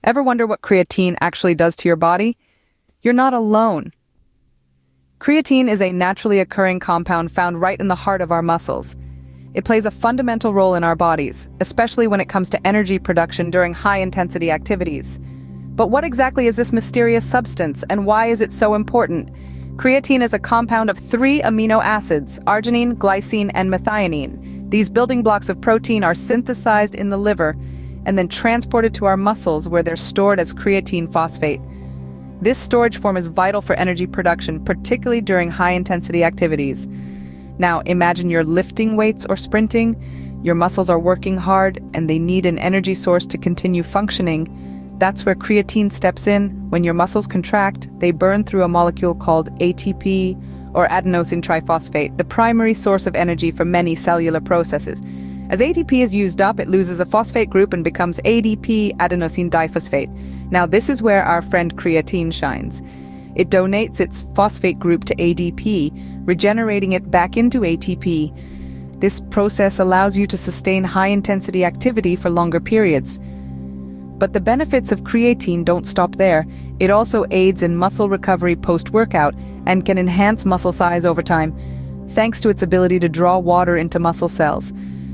Ever wonder what creatine actually does to your body? You're not alone. Creatine is a naturally occurring compound found right in the heart of our muscles. It plays a fundamental role in our bodies, especially when it comes to energy production during high-intensity activities. But what exactly is this mysterious substance, and why is it so important? Creatine is a compound of 3 amino acids: arginine, glycine, and methionine. These building blocks of protein are synthesized in the liver and then transported to our muscles, where they're stored as creatine phosphate. This storage form is vital for energy production, particularly during high-intensity activities. Now, imagine you're lifting weights or sprinting. Your muscles are working hard, and they need an energy source to continue functioning. That's where creatine steps in. When your muscles contract, they burn through a molecule called ATP, or adenosine triphosphate, the primary source of energy for many cellular processes. As ATP is used up, it loses a phosphate group and becomes ADP, adenosine diphosphate. Now, this is where our friend creatine shines. It donates its phosphate group to ADP, regenerating it back into ATP. This process allows you to sustain high-intensity activity for longer periods. But the benefits of creatine don't stop there. It also aids in muscle recovery post-workout and can enhance muscle size over time, thanks to its ability to draw water into muscle cells.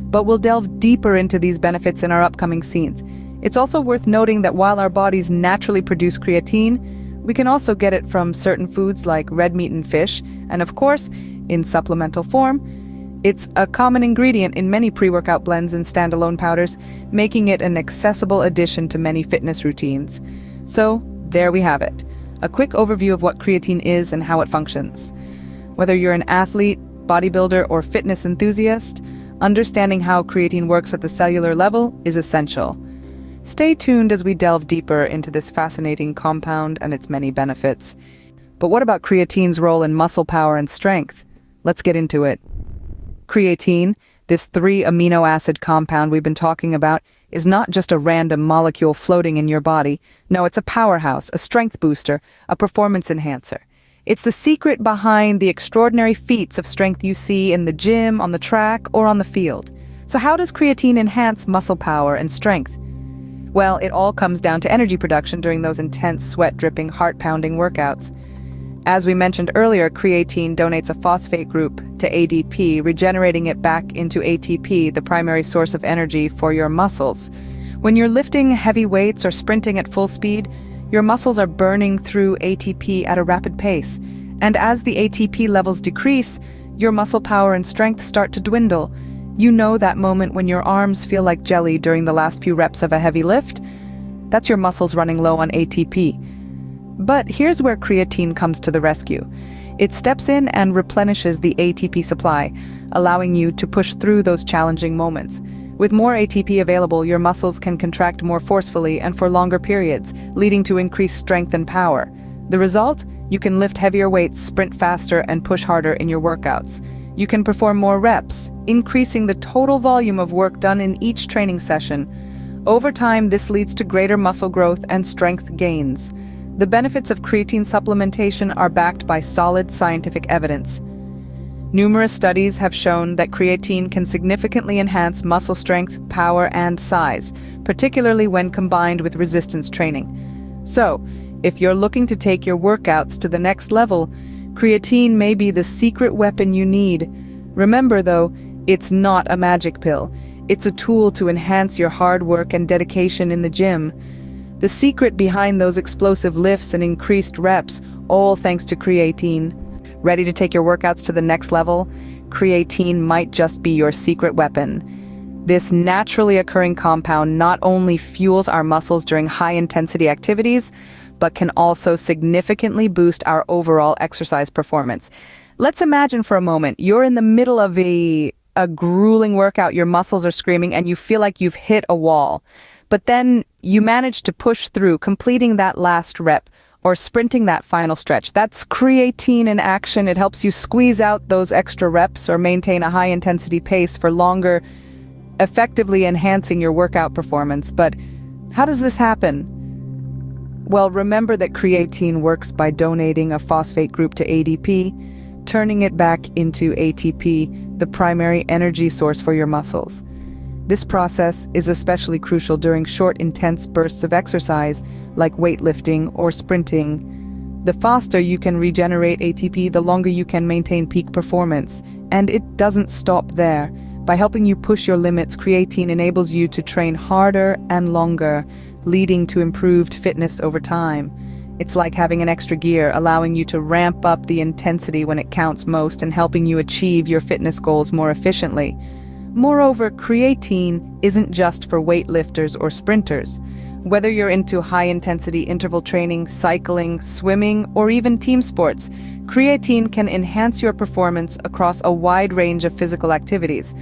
But we'll delve deeper into these benefits in our upcoming scenes. It's also worth noting that while our bodies naturally produce creatine, we can also get it from certain foods like red meat and fish, and of course, in supplemental form. It's a common ingredient in many pre-workout blends and standalone powders, making it an accessible addition to many fitness routines. So, there we have it. A quick overview of what creatine is and how it functions. Whether you're an athlete, bodybuilder, or fitness enthusiast, understanding how creatine works at the cellular level is essential. Stay tuned as we delve deeper into this fascinating compound and its many benefits. But what about creatine's role in muscle power and strength? Let's get into it. Creatine, this 3 amino acid compound we've been talking about, is not just a random molecule floating in your body. No, it's a powerhouse, a strength booster, a performance enhancer. It's the secret behind the extraordinary feats of strength you see in the gym, on the track, or on the field. So how does creatine enhance muscle power and strength? Well, it all comes down to energy production during those intense, sweat-dripping, heart-pounding workouts. As we mentioned earlier, creatine donates a phosphate group to ADP, regenerating it back into ATP, the primary source of energy for your muscles. When you're lifting heavy weights or sprinting at full speed, your muscles are burning through ATP at a rapid pace. And as the ATP levels decrease, your muscle power and strength start to dwindle. You know that moment when your arms feel like jelly during the last few reps of a heavy lift? That's your muscles running low on ATP. But here's where creatine comes to the rescue. It steps in and replenishes the ATP supply, allowing you to push through those challenging moments. With more ATP available, your muscles can contract more forcefully and for longer periods, leading to increased strength and power. The result? You can lift heavier weights, sprint faster, and push harder in your workouts. You can perform more reps, increasing the total volume of work done in each training session. Over time, this leads to greater muscle growth and strength gains. The benefits of creatine supplementation are backed by solid scientific evidence. Numerous studies have shown that creatine can significantly enhance muscle strength, power, and size, particularly when combined with resistance training. So, if you're looking to take your workouts to the next level, creatine may be the secret weapon you need. Remember though, it's not a magic pill. It's a tool to enhance your hard work and dedication in the gym. The secret behind those explosive lifts and increased reps, all thanks to creatine. Ready to take your workouts to the next level? Creatine might just be your secret weapon. This naturally occurring compound not only fuels our muscles during high-intensity activities, but can also significantly boost our overall exercise performance. Let's imagine for a moment, you're in the middle of a grueling workout, your muscles are screaming, and you feel like you've hit a wall. But then you manage to push through, completing that last rep or sprinting that final stretch. That's creatine in action. It helps you squeeze out those extra reps or maintain a high-intensity pace for longer, effectively enhancing your workout performance. But how does this happen? Well, remember that creatine works by donating a phosphate group to ADP, turning it back into ATP, the primary energy source for your muscles. This process is especially crucial during short, intense bursts of exercise, like weightlifting or sprinting. The faster you can regenerate ATP, the longer you can maintain peak performance. And it doesn't stop there. By helping you push your limits, creatine enables you to train harder and longer, leading to improved fitness over time. It's like having an extra gear, allowing you to ramp up the intensity when it counts most and helping you achieve your fitness goals more efficiently. Moreover, creatine isn't just for weightlifters or sprinters. Whether you're into high-intensity interval training, cycling, swimming, or even team sports, creatine can enhance your performance across a wide range of physical activities.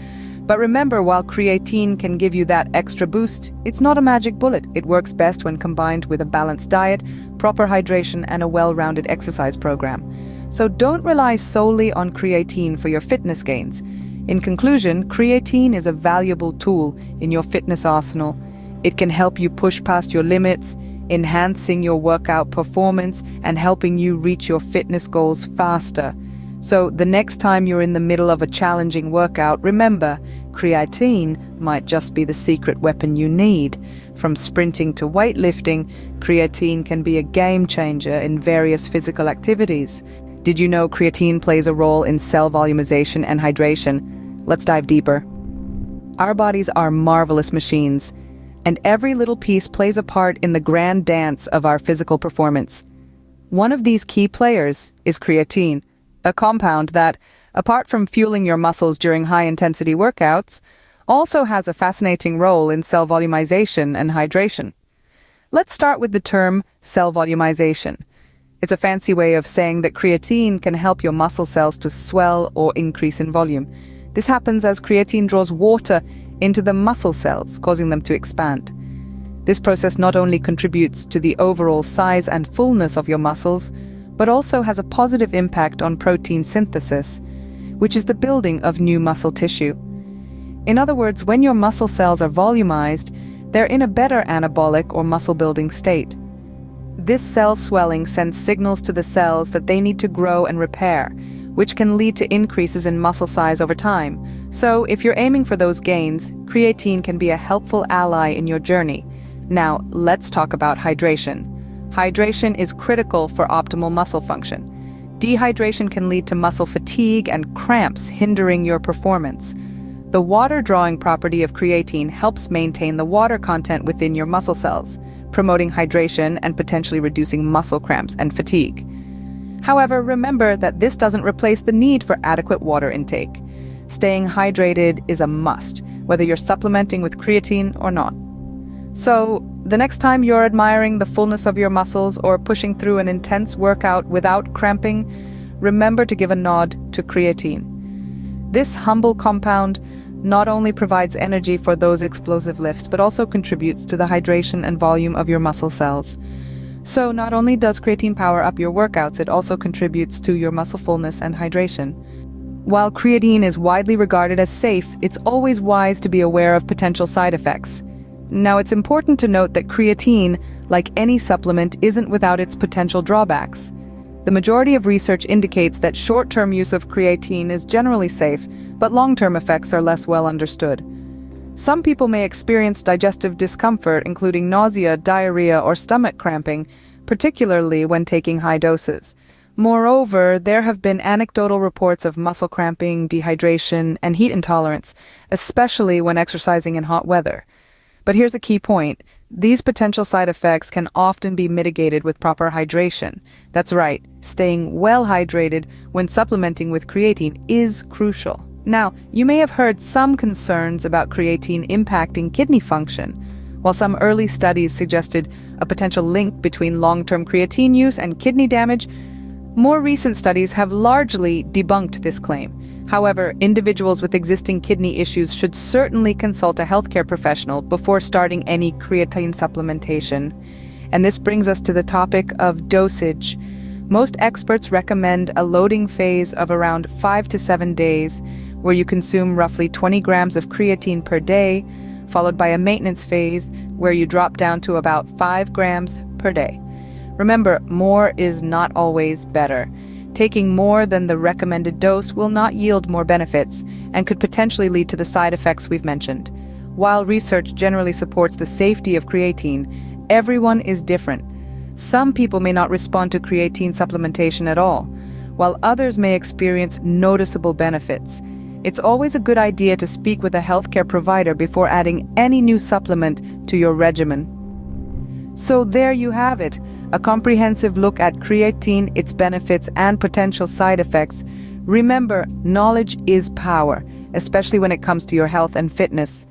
But remember, while creatine can give you that extra boost, it's not a magic bullet. It works best when combined with a balanced diet, proper hydration, and a well-rounded exercise program. So don't rely solely on creatine for your fitness gains. In conclusion, creatine is a valuable tool in your fitness arsenal. It can help you push past your limits, enhancing your workout performance and helping you reach your fitness goals faster. So the next time you're in the middle of a challenging workout, remember, creatine might just be the secret weapon you need. From sprinting to weightlifting, creatine can be a game changer in various physical activities. Did you know creatine plays a role in cell volumization and hydration? Let's dive deeper. Our bodies are marvelous machines, and every little piece plays a part in the grand dance of our physical performance. One of these key players is creatine, a compound that, apart from fueling your muscles during high-intensity workouts, also has a fascinating role in cell volumization and hydration. Let's start with the term cell volumization. It's a fancy way of saying that creatine can help your muscle cells to swell or increase in volume. This happens as creatine draws water into the muscle cells, causing them to expand. This process not only contributes to the overall size and fullness of your muscles, but also has a positive impact on protein synthesis, which is the building of new muscle tissue. In other words, when your muscle cells are volumized, they're in a better anabolic or muscle-building state. This cell swelling sends signals to the cells that they need to grow and repair, which can lead to increases in muscle size over time. So, if you're aiming for those gains, creatine can be a helpful ally in your journey. Now, let's talk about hydration. Hydration is critical for optimal muscle function. Dehydration can lead to muscle fatigue and cramps, hindering your performance. The water-drawing property of creatine helps maintain the water content within your muscle cells, promoting hydration and potentially reducing muscle cramps and fatigue. However, remember that this doesn't replace the need for adequate water intake. Staying hydrated is a must, whether you're supplementing with creatine or not. So, the next time you're admiring the fullness of your muscles or pushing through an intense workout without cramping, remember to give a nod to creatine. This humble compound not only provides energy for those explosive lifts, but also contributes to the hydration and volume of your muscle cells. So not only does creatine power up your workouts, it also contributes to your muscle fullness and hydration. While creatine is widely regarded as safe, it's always wise to be aware of potential side effects. Now, it's important to note that creatine, like any supplement, isn't without its potential drawbacks. The majority of research indicates that short-term use of creatine is generally safe, but long-term effects are less well understood. Some people may experience digestive discomfort, including nausea, diarrhea, or stomach cramping, particularly when taking high doses. Moreover, there have been anecdotal reports of muscle cramping, dehydration, and heat intolerance, especially when exercising in hot weather. But here's a key point. These potential side effects can often be mitigated with proper hydration. That's right, staying well hydrated when supplementing with creatine is crucial. Now, you may have heard some concerns about creatine impacting kidney function. While some early studies suggested a potential link between long-term creatine use and kidney damage, more recent studies have largely debunked this claim. However, individuals with existing kidney issues should certainly consult a healthcare professional before starting any creatine supplementation. And this brings us to the topic of dosage. Most experts recommend a loading phase of around 5 to 7 days, where you consume roughly 20 grams of creatine per day, followed by a maintenance phase where you drop down to about 5 grams per day. Remember, more is not always better. Taking more than the recommended dose will not yield more benefits and could potentially lead to the side effects we've mentioned. While research generally supports the safety of creatine, everyone is different. Some people may not respond to creatine supplementation at all, while others may experience noticeable benefits. It's always a good idea to speak with a healthcare provider before adding any new supplement to your regimen. So there you have it, a comprehensive look at creatine, its benefits, and potential side effects. Remember, knowledge is power, especially when it comes to your health and fitness.